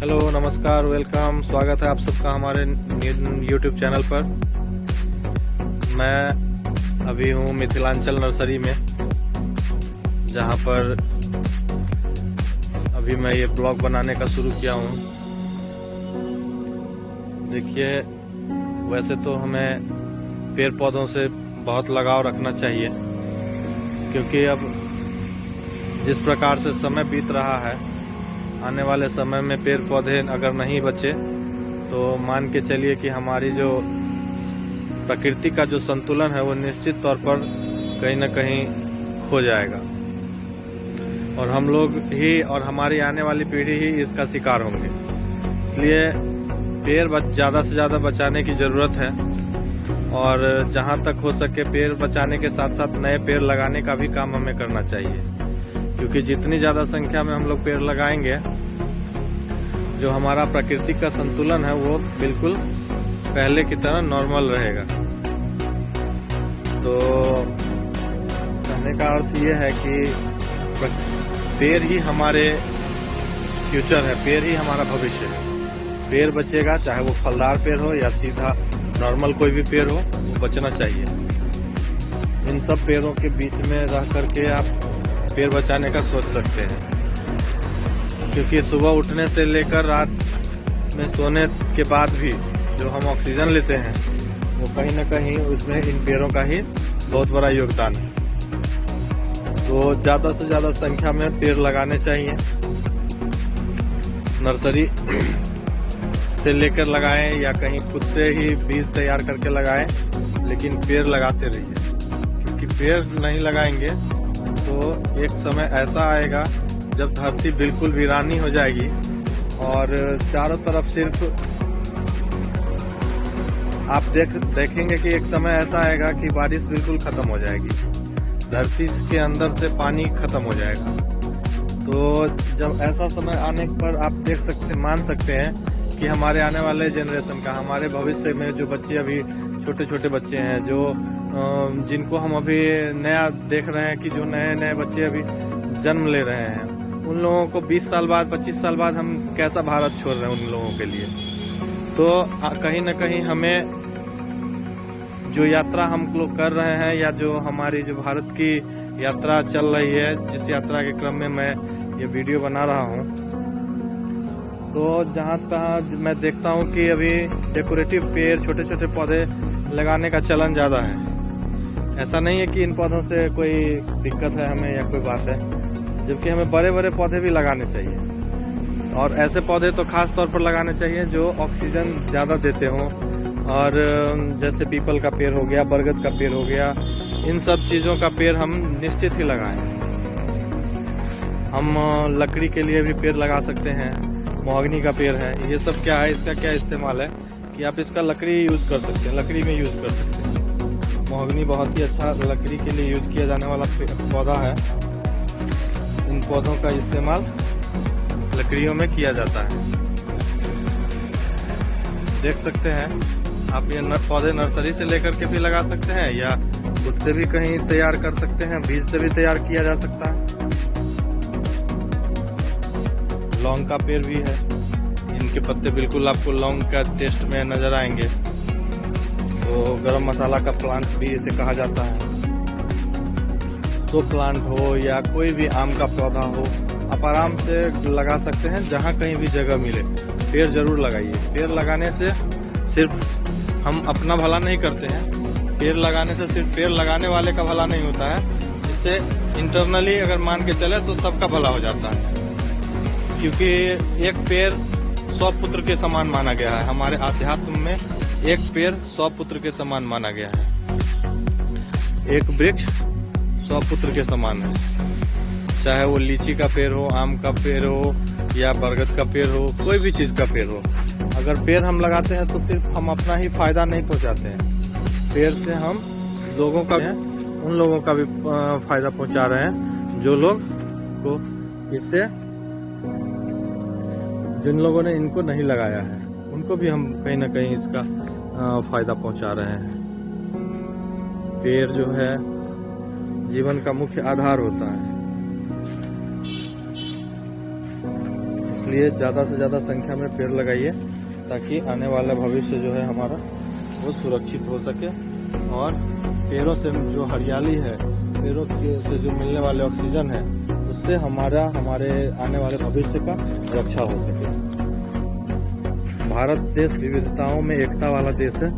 Hello, नमस्कार, welcome, स्वागत है आप सबका हमारे YouTube चैनल पर। मैं अभी हूँ मिथिलांचल नर्सरी में, जहाँ पर अभी मैं ये ब्लॉग बनाने का शुरू किया हूँ। देखिए, वैसे तो हमें पेड़ पौधों से बहुत लगाव रखना चाहिए, क्योंकि अब जिस प्रकार से समय बीत रहा है, आने वाले समय में पेड़ पौधे अगर नहीं बचे तो मान के चलिए कि हमारी जो प्रकृति का जो संतुलन है वो निश्चित तौर पर कहीं न कहीं खो जाएगा, और हम लोग ही और हमारी आने वाली पीढ़ी ही इसका शिकार होंगे। इसलिए पेड़ ज़्यादा से ज़्यादा बचाने की ज़रूरत है, और जहाँ तक हो सके पेड़ बचाने के साथ साथ नए पेड़ लगाने का भी काम हमें करना चाहिए, क्योंकि जितनी ज़्यादा संख्या में हम लोग पेड़ लगाएंगे, जो हमारा प्रकृति का संतुलन है वो बिल्कुल पहले की तरह नॉर्मल रहेगा। तो कहने का अर्थ ये है कि पेड़ ही हमारे फ्यूचर है, पेड़ ही हमारा भविष्य है। पेड़ बचेगा, चाहे वो फलदार पेड़ हो या सीधा नॉर्मल कोई भी पेड़ हो, वो बचना चाहिए। इन सब पेड़ों के बीच में रह करके आप पेड़ बचाने का सोच सकते हैं, क्योंकि सुबह उठने से लेकर रात में सोने के बाद भी जो हम ऑक्सीजन लेते हैं वो कहीं न कहीं उसमें इन पेड़ों का ही बहुत बड़ा योगदान है। तो ज़्यादा से ज़्यादा संख्या में पेड़ लगाने चाहिए। नर्सरी से लेकर लगाएं या कहीं खुद से ही बीज तैयार करके लगाएं, लेकिन पेड़ लगाते रहिए, क्योंकि पेड़ नहीं लगाएंगे तो एक समय ऐसा आएगा जब धरती बिल्कुल वीरानी हो जाएगी और चारों तरफ सिर्फ आप देखेंगे कि एक समय ऐसा आएगा कि बारिश बिल्कुल खत्म हो जाएगी, धरती के अंदर से पानी खत्म हो जाएगा। तो जब ऐसा समय आने पर आप मान सकते हैं कि हमारे आने वाले जनरेशन का, हमारे भविष्य में जो बच्चे अभी छोटे छोटे बच्चे हैं, जो जिनको हम अभी नया देख रहे हैं कि जो नए नए बच्चे अभी जन्म ले रहे हैं, उन लोगों को 20 साल बाद 25 साल बाद हम कैसा भारत छोड़ रहे हैं उन लोगों के लिए। तो कहीं न कहीं हमें जो यात्रा हम लोग कर रहे हैं, या जो हमारी जो भारत की यात्रा चल रही है, जिस यात्रा के क्रम में मैं ये वीडियो बना रहा हूँ, तो जहाँ तहाँ मैं देखता हूँ कि अभी डेकोरेटिव पेड़, छोटे छोटे पौधे लगाने का चलन ज़्यादा है। ऐसा नहीं है कि इन पौधों से कोई दिक्कत है हमें या कोई बात है, जबकि हमें बड़े बड़े पौधे भी लगाने चाहिए, और ऐसे पौधे तो खास तौर पर लगाने चाहिए जो ऑक्सीजन ज़्यादा देते हों। और जैसे पीपल का पेड़ हो गया, बरगद का पेड़ हो गया, इन सब चीज़ों का पेड़ हम निश्चित ही लगाएं। हम लकड़ी के लिए भी पेड़ लगा सकते हैं, महोगनी का पेड़ है। ये सब क्या है, इसका क्या इस्तेमाल है कि आप इसका लकड़ी यूज़ कर सकते हैं, लकड़ी में यूज़ कर सकते हैं। महोगनी बहुत ही अच्छा लकड़ी के लिए यूज़ किया जाने वाला पौधा है। इन पौधों का इस्तेमाल लकड़ियों में किया जाता है। देख सकते हैं आप, ये पौधे नर्सरी से लेकर के भी लगा सकते हैं, या खुद से भी कहीं तैयार कर सकते हैं, बीज से भी तैयार किया जा सकता है। लौंग का पेड़ भी है, इनके पत्ते बिल्कुल आपको लौंग का टेस्ट में नजर आएंगे। तो गरम मसाला का प्लांट भी इसे कहा जाता है। तो प्लांट हो या कोई भी आम का पौधा हो, आप आराम से लगा सकते हैं, जहाँ कहीं भी जगह मिले पेड़ जरूर लगाइए। पेड़ लगाने से सिर्फ हम अपना भला नहीं करते हैं, पेड़ लगाने से सिर्फ पेड़ लगाने वाले का भला नहीं होता है, इससे इंटरनली अगर मान के चले तो सबका भला हो जाता है। क्योंकि एक पेड़ 100 पुत्र के समान माना गया है। हमारे आध्यात्म में एक पेड़ 100 पुत्र के समान माना गया है। एक वृक्ष 100 पुत्र के समान है, चाहे वो लीची का पेड़ हो, आम का पेड़ हो, या बरगद का पेड़ हो, कोई भी चीज का पेड़ हो। अगर पेड़ हम लगाते हैं तो सिर्फ हम अपना ही फायदा नहीं पहुंचाते हैं, पेड़ से हम लोगों का, उन लोगों का भी फायदा पहुंचा रहे हैं जो लोग को इससे, जिन लोगों ने इनको नहीं लगाया है, उनको भी हम कहीं ना कहीं इसका फायदा पहुंचा रहे हैं। पेड़ जो है जीवन का मुख्य आधार होता है, इसलिए ज़्यादा से ज़्यादा संख्या में पेड़ लगाइए ताकि आने वाला भविष्य जो है हमारा वो सुरक्षित हो सके। और पेड़ों से जो हरियाली है, पेड़ों से जो मिलने वाले ऑक्सीजन है, उससे हमारे आने वाले भविष्य का रक्षा हो सके। भारत देश विविधताओं में एकता वाला देश है।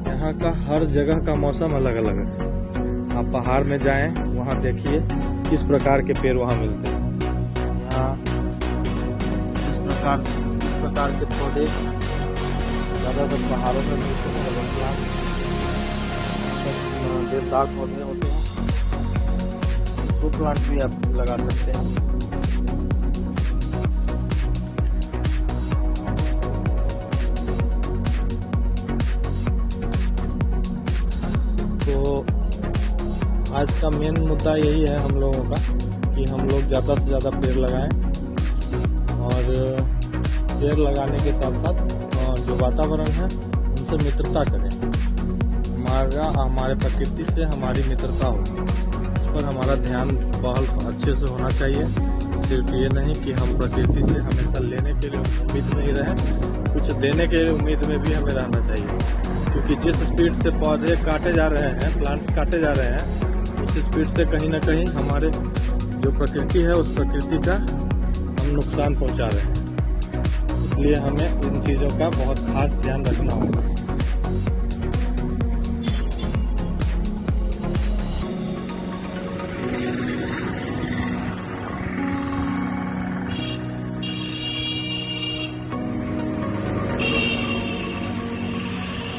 यहाँ का हर जगह का मौसम अलग अलग है। आप पहाड़ में जाएं, वहाँ देखिए किस प्रकार के पेड़ वहाँ मिलते हैं। यहाँ इस प्रकार के पौधे ज़्यादातर पहाड़ों में मिलते हैं। देवदार पौधे होते हैं, फ्रूट प्लांट भी आप लगा सकते हैं। तो आज का मेन मुद्दा यही है हम लोगों का कि हम लोग ज़्यादा से ज़्यादा पेड़ लगाएं और पेड़ लगाने के साथ साथ जो वातावरण है उनसे मित्रता करें। हमारे प्रकृति से हमारी मित्रता हो, इस पर हमारा ध्यान बहुत अच्छे से होना चाहिए। सिर्फ ये नहीं कि हम प्रकृति से हमेशा लेने के लिए उम्मीद में ही रहें, कुछ देने के उम्मीद में भी हमें रहना चाहिए। क्योंकि जिस स्पीड से पौधे काटे जा रहे हैं, प्लांट्स काटे जा रहे हैं, उस स्पीड से कहीं ना कहीं हमारे जो प्रकृति है उस प्रकृति का हम नुकसान पहुंचा रहे हैं। इसलिए हमें इन चीज़ों का बहुत खास ध्यान रखना होगा।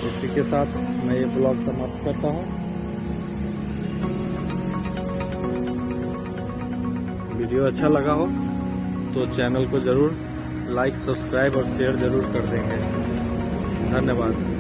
इसी के साथ मैं ये ब्लॉग समाप्त करता हूँ। वीडियो अच्छा लगा हो तो चैनल को ज़रूर लाइक, सब्सक्राइब और शेयर ज़रूर कर देंगे। धन्यवाद।